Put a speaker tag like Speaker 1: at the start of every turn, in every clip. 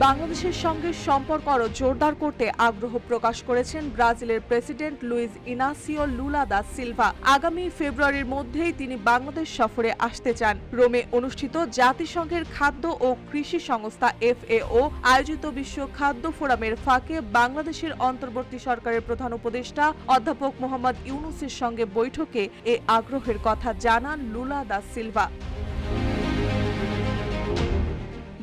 Speaker 1: বাংলাদেশের সঙ্গে সম্পর্ক আরও জোরদার করতে আগ্রহ প্রকাশ করেছেন ব্রাজিলের president Luiz Inacio Lula da Silva. আগামী ফেব্রুয়ারির মধ্যেই তিনি বাংলাদেশ সফরে আসতে চান। রোমে অনুষ্ঠিত জাতিসংঘের খাদ্য ও কৃষি সংস্থা FAO আয়োজিত বিশ্ব খাদ্য ফোরামের ফাঁকে বাংলাদেশের অন্তর্বর্তী সরকারের প্রধান উপদেষ্টা অধ্যাপক মোহাম্মদ ইউনূসের সঙ্গে বৈঠকে এ আগ্রহের কথা জানান লুলা দা সিলভা।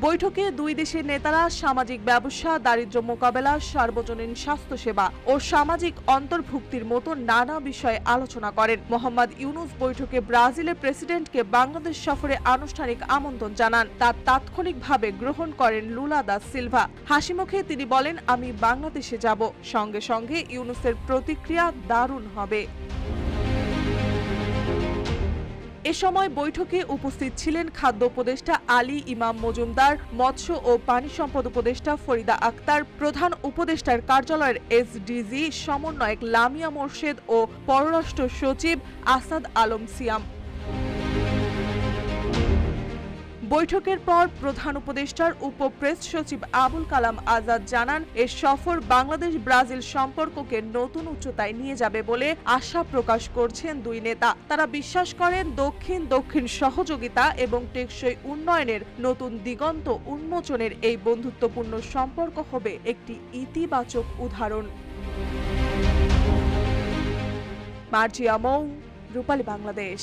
Speaker 1: বৈঠকে দুই দেশের নেতারা সামাজিক ব্যবসা, দারিদ্র্য মোকাবেলা, সার্বজনীন স্বাস্থ্যসেবা ও সামাজিক অন্তর্ভুক্তির মতো নানা বিষয়ে আলোচনা করেন। মোহাম্মদ ইউনূস বৈঠকে ব্রাজিলের প্রেসিডেন্টকে বাংলাদেশ সফরে আনুষ্ঠানিক আমন্ত্রণ জানান। তা তাৎক্ষণিকভাবে গ্রহণ করেন লুলা দা সিলভা। হাসিমুখে তিনি বলেন, আমি বাংলাদেশে যাব। সঙ্গে সঙ্গে ইউনূসের প্রতিক্রিয়া দারুণ হবে। এ সময় বৈঠকে উপস্থিত ছিলেন খাদ্য উপদেষ্টা আলী ইমাম মজুমদার, মৎস্য ও পানি সম্পদ উপদেষ্টা ফরিদা আক্তার, প্রধান উপদেষ্টার কার্যালয়ের SDG সমন্বয়ক লামিয়া মোর্শেদ ও পররাষ্ট্র সচিব আসাদ আলম সিয়াম। বৈঠকের পর প্রধান উপদেষ্টার উপ-প্রেস সচিব আবুল কালাম আজাদ জানান, এ সফর বাংলাদেশ ব্রাজিল সম্পর্ককে নতুন উচ্চতায় নিয়ে যাবে বলে আশা প্রকাশ করছেন দুই নেতা। তারা বিশ্বাস করেন দক্ষিণ সহযোগিতা এবং টেকসই উন্নয়নের নতুন দিগন্ত উন্মোচনের এই বন্ধুত্বপূর্ণ সম্পর্ক হবে একটি ইতিবাচক উদাহরণ। মার্জিয়া মৌ, রূপালী বাংলাদেশ।